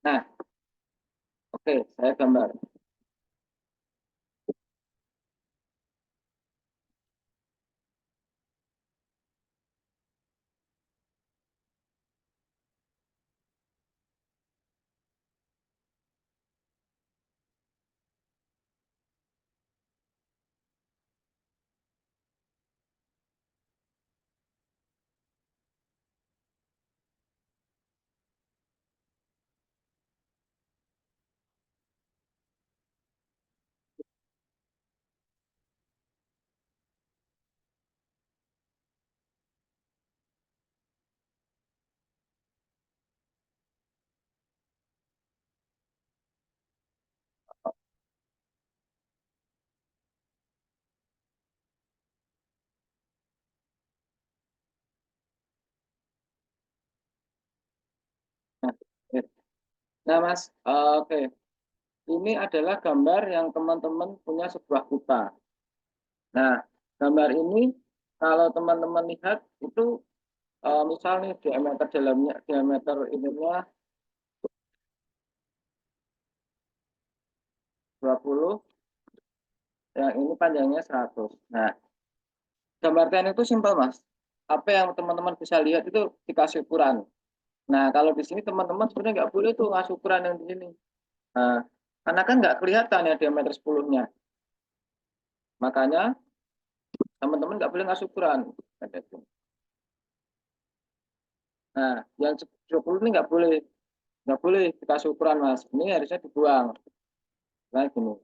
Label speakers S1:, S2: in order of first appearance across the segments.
S1: Nah, oke, saya gambar. Nah, oke. Nah, Mas, oke. Ini adalah gambar yang teman-teman punya sebuah kuta. Nah, gambar ini kalau teman-teman lihat itu misal nih diameter dalamnya, diameter ininya 20, yang ini panjangnya 100. Nah, gambar teknik itu simpel, Mas. Apa yang teman-teman bisa lihat itu dikasih ukuran. Nah, kalau di sini teman-teman sebenarnya nggak boleh tuh ngasih ukuran yang di sini. Nah, karena kan nggak kelihatan ya diameter 10-nya. Makanya teman-teman nggak boleh ngasih ukuran. Nah, yang 20 ini nggak boleh dikasih ukuran, Mas. Ini harusnya dibuang. Nah, gini.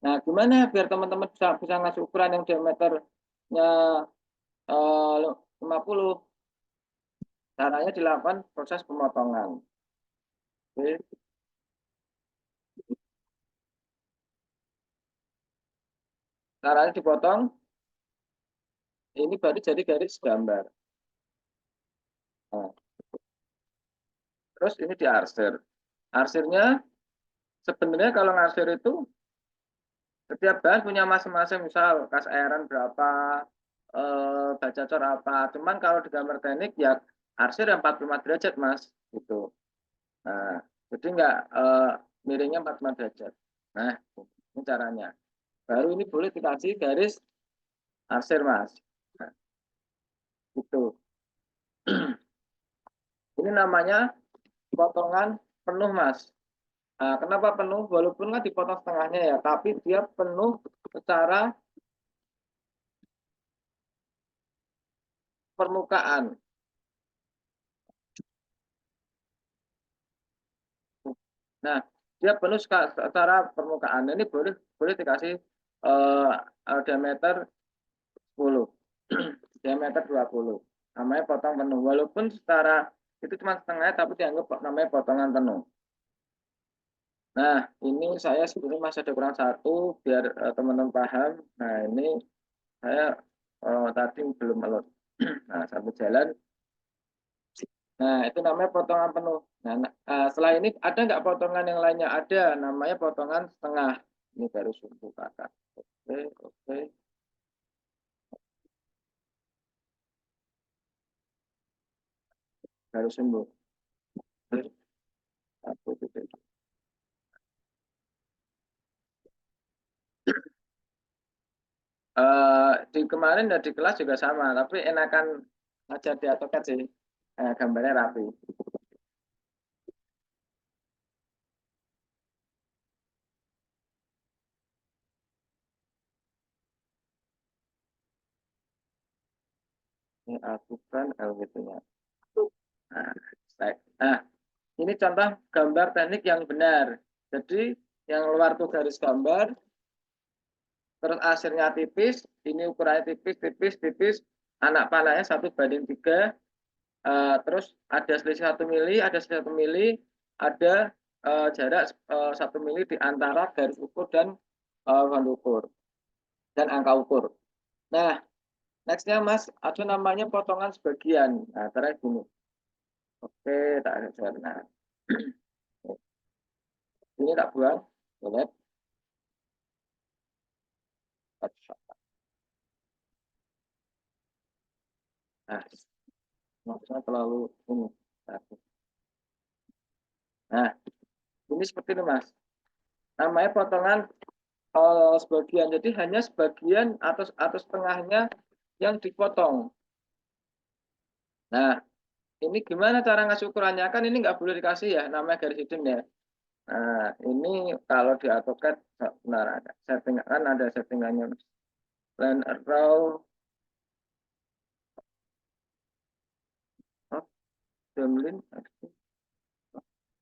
S1: Nah, gimana biar teman-teman bisa bisa ngasih ukuran yang diameternya 50? Caranya dilakukan proses pemotongan. Oke. Caranya dipotong, ini baru jadi garis gambar. Nah, terus ini diarsir. Arsirnya sebenarnya kalau ngarsir itu setiap bahan punya masing-masing, misal kas airan berapa, baca cor apa. Cuman kalau di gambar teknik ya arsir yang 45 derajat, Mas, gitu. Nah, jadi nggak miringnya 45 derajat. Nah, ini caranya. Baru ini boleh dikasih garis arsir, Mas. Nah, gitu. Ini namanya potongan penuh, Mas. Nah, kenapa penuh? Walaupun nggak dipotong setengahnya ya, tapi dia penuh secara permukaan. Nah, dia penuh secara permukaan. Ini boleh boleh dikasih eh, diameter 10, diameter 20. Namanya potong penuh. Walaupun secara itu cuma setengah, tapi dianggap namanya potongan penuh. Nah, ini saya sebetulnya masih ada kurang satu biar teman-teman paham. Nah, ini saya tadi belum alot. Nah, sambil jalan. Nah, itu namanya potongan penuh. Nah, setelah ini ada nggak potongan yang lainnya? Ada, namanya potongan setengah. Ini baru sumbu kakak. Oke, oke, baru sumbu. Oke, satu titik. Di kemarin dan di kelas juga sama, tapi enakan aja di AutoCAD sih. Gambarnya rapi. Ini aku kan gitu-nya. Nah, nah, ini contoh gambar teknik yang benar. Jadi yang luar tuh garis gambar, terus hasilnya tipis, ini ukurannya tipis, tipis, tipis, anak panahnya 1:3, terus ada selisih 1 mili, ada selisih 1 mili, ada jarak 1 mili di antara garis ukur dan bahan ukur dan angka ukur. Nah, nextnya Mas, ada namanya potongan sebagian. Nah, caranya gini. Oke, tak ada jalan. Nah, ini tak buang. Lihat. Nah, maksudnya terlalu ini. Nah, Ini seperti ini Mas. Namanya potongan sebagian. Jadi hanya sebagian atau setengahnya yang dipotong. Nah, ini gimana cara ngasih ukurannya? Kan ini nggak boleh dikasih ya, namanya garis hidden ya. Nah, ini kalau di AutoCAD benar ada setting, kan ada settingannya. Line arrow, oh, Gremlin.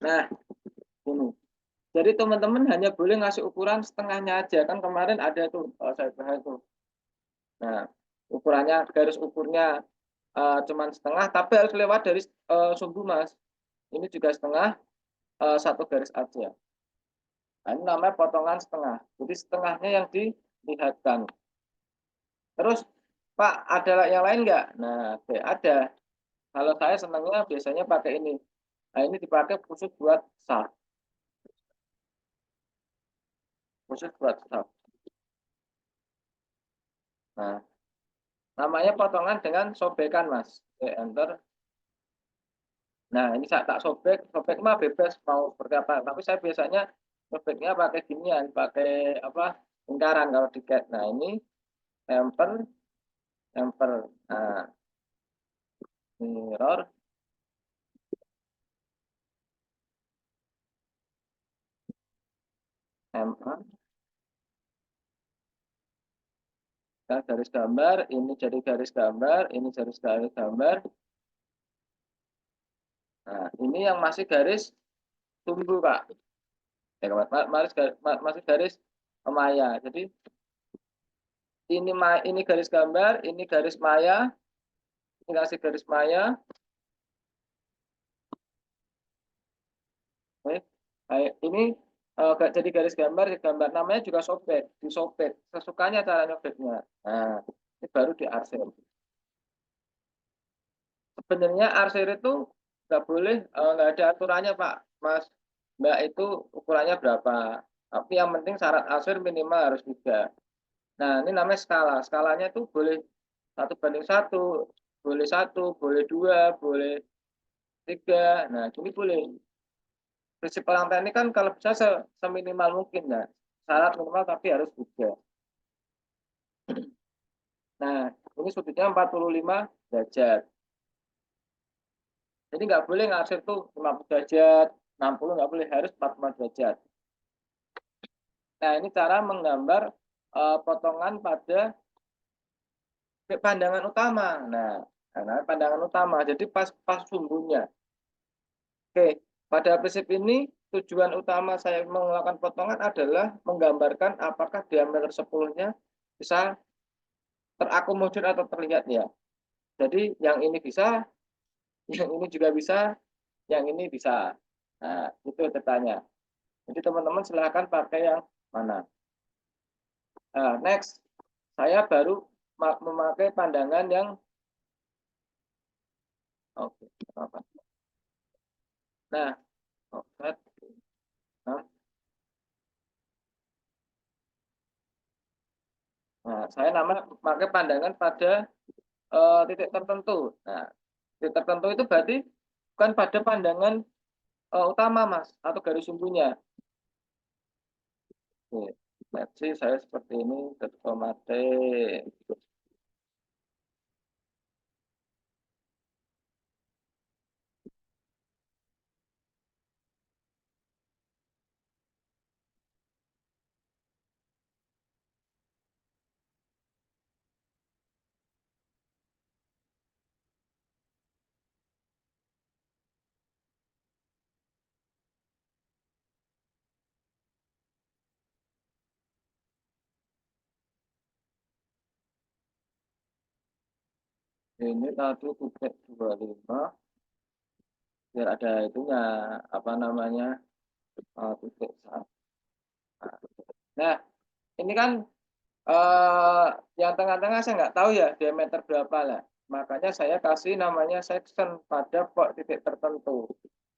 S1: Nah, ini. Jadi teman-teman hanya boleh ngasih ukuran setengahnya aja. Kan kemarin ada tuh, saya bahas tuh. Nah, ukurannya, garis ukurnya cuman setengah, tapi harus lewat dari sumbu Mas. Ini juga setengah, satu garis aja. Nah, ini namanya potongan setengah. Jadi setengahnya yang dilihatkan. Terus, Pak, ada yang lain nggak? Nah, oke, ada. Kalau saya senangnya biasanya pakai ini. Nah, ini dipakai khusus buat shaft. Khusus buat shaft. Nah, namanya potongan dengan sobekan, Mas. Oke, enter. Nah, ini saya tak sobek. Sobek mah bebas mau seperti apa. Tapi saya biasanya sobeknya pakai ginian, pakai apa? Lingkaran kalau di CAD. Nah, ini temper, temper. Nah, mirror, temper. Nah, garis gambar, ini jadi garis gambar, ini jadi garis gambar. Nah, ini yang masih garis tumbuh, Pak. Ya, masih garis maya. Jadi ini garis gambar, ini garis maya, ini kasih garis maya. Ini jadi garis gambar, gambar namanya juga sobek, disobek, sesukanya cara nyobeknya. Nah, ini baru diarsir. Sebenarnya arsir itu nggak boleh, nggak ada aturannya Pak, Mas, Mbak itu ukurannya berapa. Tapi yang penting syarat arsir minimal harus 3. Nah, ini namanya skala. Skalanya itu boleh 1:1, boleh 1, boleh 2, boleh 3. Nah, ini boleh. Prinsip orang teknik kan kalau bisa seminimal mungkin ya. Syarat minimal tapi harus 3. Nah, ini sudutnya 45 derajat. Jadi nggak boleh ngarsir tuh 50 derajat, 60 nggak boleh, harus 45 derajat. Nah, ini cara menggambar potongan pada pandangan utama. Nah, karena pandangan utama, jadi pas sumbunya. Oke, pada prinsip ini tujuan utama saya melakukan potongan adalah menggambarkan apakah diameter 10-nya bisa terakomodir atau terlihat ya. Jadi yang ini bisa, yang ini juga bisa, yang ini bisa. Nah, itu ceritanya. Jadi teman-teman silahkan pakai yang mana. Nah, next, saya baru memakai pandangan yang oke. Apa? Nah, oke. Nah, saya pakai pandangan pada titik tertentu. Nah, titik tertentu itu berarti bukan pada pandangan utama, Mas, atau garis sumbunya. Oke. Jadi saya seperti ini, otomatis. Ini tadi titik 25, biar ada itunya, apa namanya, titik 1. Nah, ini kan eh, yang tengah-tengah saya nggak tahu ya diameter berapa lah. Makanya saya kasih namanya section pada titik tertentu.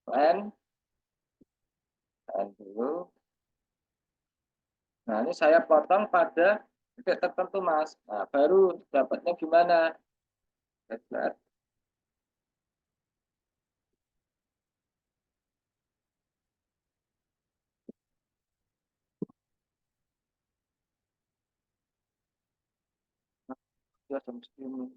S1: Line, line dulu. Nah, ini saya potong pada titik tertentu, Mas. Nah, baru dapatnya gimana? Ya, jam segini.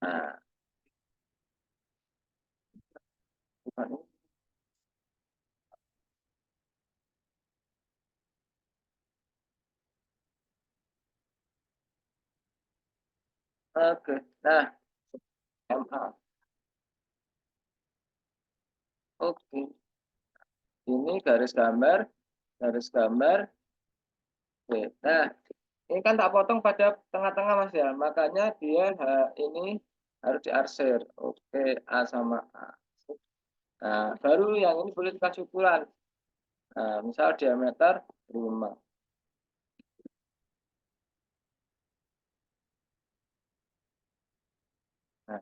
S1: Nah, bukan ini. Oke. Nah, MA. Oke. Ini garis gambar. Oke. Nah, ini kan tak potong pada tengah-tengah Mas ya. Makanya dia ini harus diarsir. Oke, A sama A. Nah, baru yang ini boleh dikasih ukuran. Nah, misal diameter 5. Nah,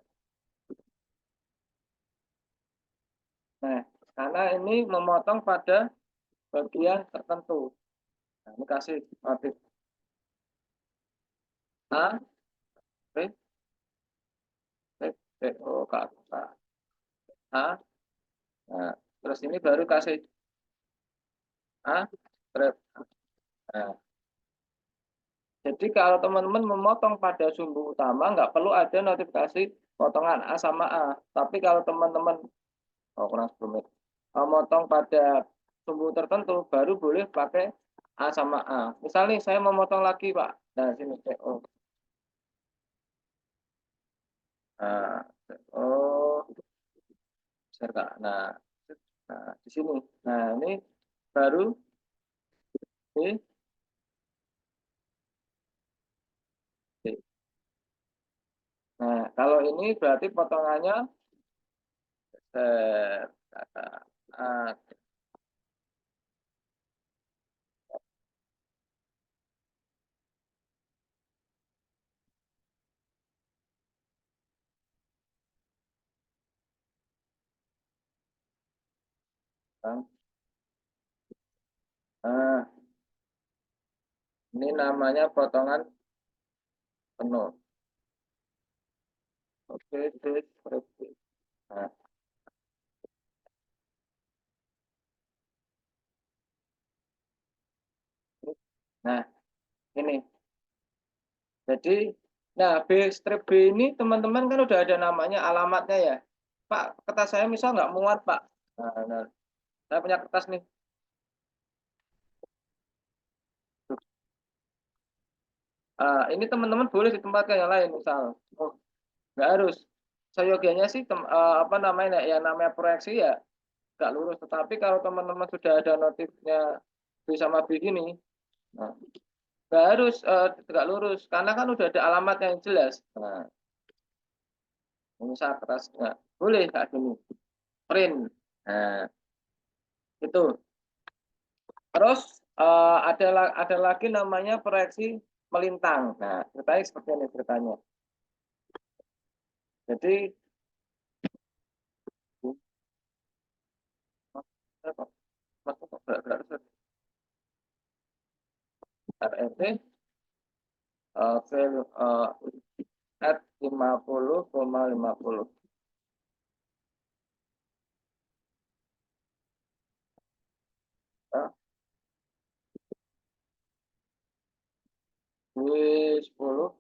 S1: nah, karena ini memotong pada bagian tertentu. Nah, ini kasih motif A, B, C, D, O, K, K, A. Nah, terus ini baru kasih A, strip. Nah, jadi kalau teman-teman memotong pada sumbu utama, nggak perlu ada notifikasi potongan A sama A. Tapi kalau teman-teman, oh kurang 10 menit, memotong pada sumbu tertentu, baru boleh pakai A sama A. Misal nih, saya memotong lagi, Pak. Nah, sini, oh. Nah, oh, besar, Kak. Nah, di sini. Nah, ini baru di, di. Nah, kalau ini berarti potongannya ah, ah, ini namanya potongan penuh. Oke, deskripsi. Nah, nah, ini. Jadi, nah B strip B ini teman-teman kan udah ada namanya, alamatnya ya. Pak, kertas saya misal nggak muat, Pak. Nah, saya punya kertas nih. Ini teman-teman boleh ditempatkan yang lain, misal. Oh, nggak harus. Seyogianya sih, apa namanya, ya namanya proyeksi ya, nggak lurus. Tetapi kalau teman-teman sudah ada notifnya B sama B gini, nah, nggak harus nggak lurus, karena kan udah ada alamatnya yang jelas. Nah, misal kertas, nah, boleh kayak gini, print. Nah, itu. Terus ada lagi namanya proyeksi melintang. Nah, ceritanya seperti ini ceritanya. Jadi RRT at 50,50. Ya, di 10.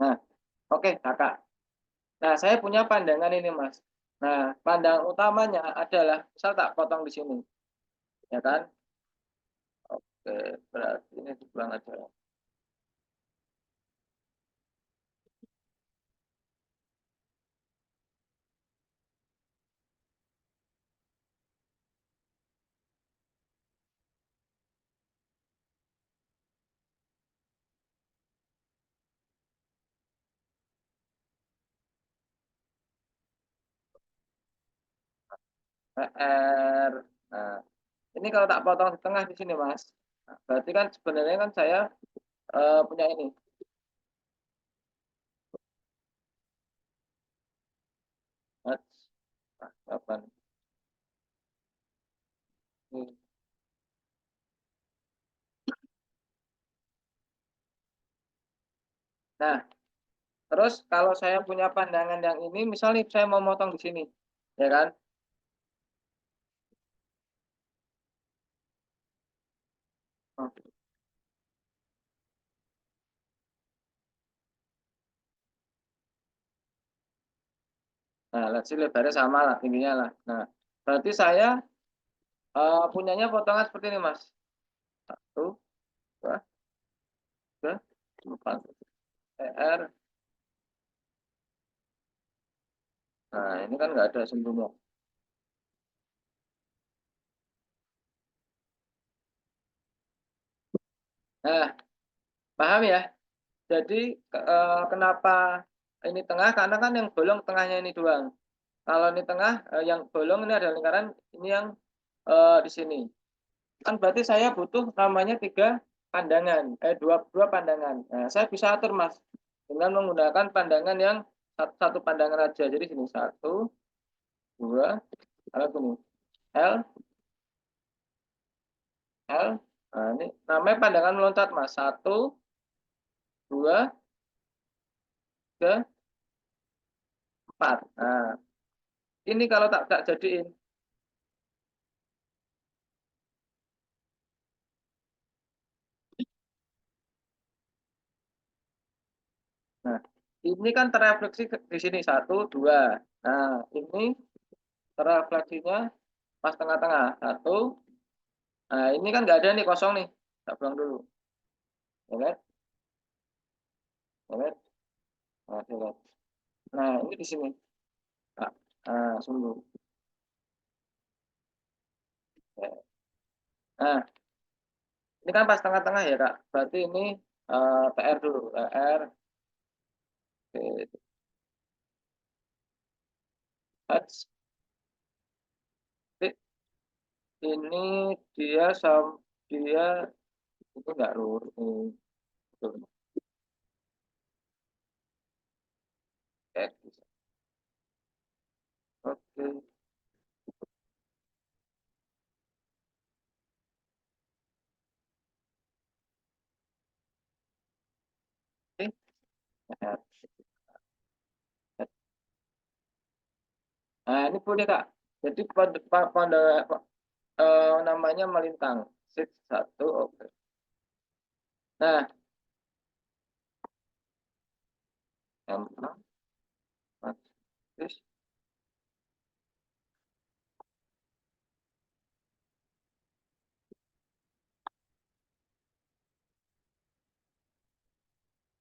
S1: Nah, oke, kakak. Nah, saya punya pandangan ini, Mas. Nah, pandangan utamanya adalah, misal tak potong di sini, ya kan? Oke, berarti ini dibuang aja. PR. Nah, ini kalau tak potong di tengah di sini, Mas. Nah, berarti kan sebenarnya kan saya punya ini. Mas, apa nih? Nah, terus kalau saya punya pandangan yang ini, misalnya saya mau motong di sini, ya kan? Nah, let's see lebarnya sama lah, tingginya lah. Nah, berarti saya punyanya potongan seperti ini, Mas. Satu, dua, tiga, empat. PR. Nah, ini kan nggak ada sembunyi. Nah, paham ya? Jadi kenapa ini tengah? Karena kan yang bolong tengahnya ini doang. Kalau ini tengah, yang bolong ini ada lingkaran, ini yang di sini. Kan berarti saya butuh namanya tiga pandangan, dua pandangan. Nah, saya bisa atur, Mas, dengan menggunakan pandangan yang satu pandangan aja. Jadi sini satu, dua, kalau gini L, L. Nah, ini namanya pandangan meloncat, Mas. Satu, dua, tiga, empat. Nah, ini kalau tak jadiin. Nah, ini kan terefleksi di sini satu, dua. Nah, ini terefleksinya pas tengah-tengah satu. Nah, ini kan nggak ada nih kosong nih. Tak buang dulu, ya kan? Ya kan? Nah, ya kan? Nah, ini di sini. Nah, sungguh. Ya. Nah, ini kan pas tengah-tengah ya, Kak. Berarti ini PR dulu. PR. Oke. Hats. Ini dia dia itu nggak lurus nih. Tuh, kayak gitu. Oke. Oke. Nah, nah, ini boleh, Kak. Jadi pada namanya melintang. Sip, satu, oke. Nah, yang enam, terus,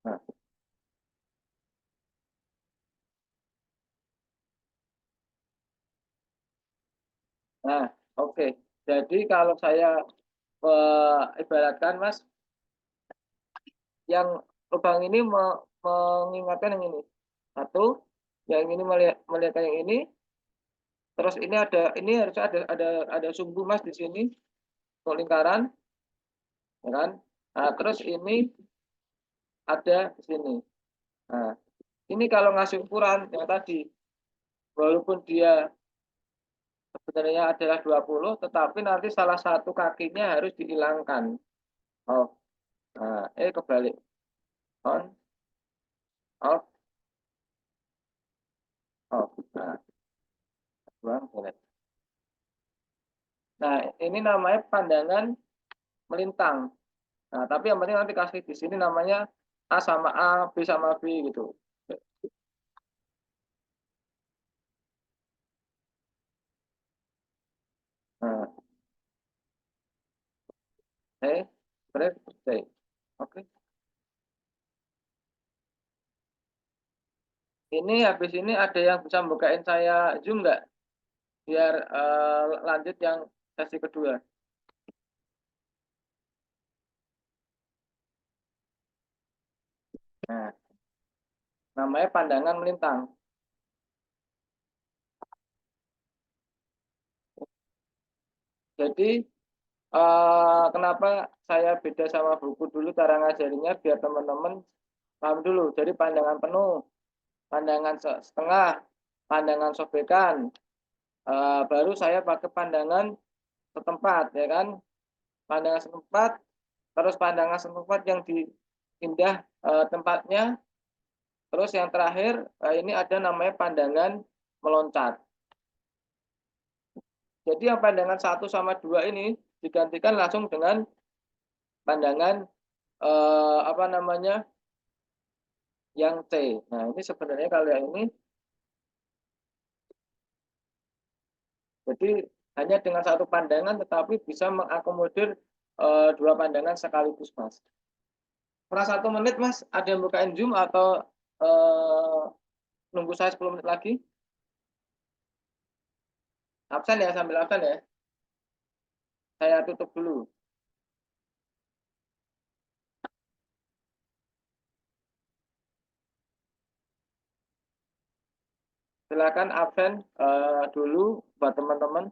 S1: nah, nah, oke. Jadi kalau saya ibaratkan, Mas, yang lubang ini mengingatkan yang ini. Satu, yang ini melihat yang ini, terus ini harus ada sumbu, Mas, di sini untuk lingkaran, ya kan? Nah, terus ini ada di sini. Nah, ini kalau ngasih ukuran yang tadi, walaupun dia sebenarnya adalah 20, tetapi nanti salah satu kakinya harus dihilangkan. Oh, nah, kebalik. On, off, off. Nah, buang, boleh. Nah, ini namanya pandangan melintang. Nah, tapi yang penting nanti kasih di sini namanya A sama A, B sama B gitu. Nah, break, break. Oke. Ini habis ini ada yang bisa bukain saya Zoom nggak? Biar lanjut yang sesi kedua. Nah, namanya pandangan melintang. Jadi kenapa saya beda sama buku dulu cara ngajarinya biar teman-teman paham dulu. Jadi pandangan penuh, pandangan setengah, pandangan sobekan. Baru saya pakai pandangan setempat, ya kan? Pandangan setempat, terus pandangan setempat yang diindah tempatnya. Terus yang terakhir ini ada namanya pandangan meloncat. Jadi yang pandangan 1 sama 2 ini digantikan langsung dengan pandangan apa namanya yang C. Nah ini sebenarnya kalau yang ini jadi hanya dengan 1 pandangan tetapi bisa mengakomodir 2 pandangan sekaligus, Mas. Per 1 menit, Mas, ada yang bukain Zoom atau eh, nunggu saya 10 menit lagi? Absen ya, sambil absen ya. Saya tutup dulu. Silakan absen dulu buat teman-teman.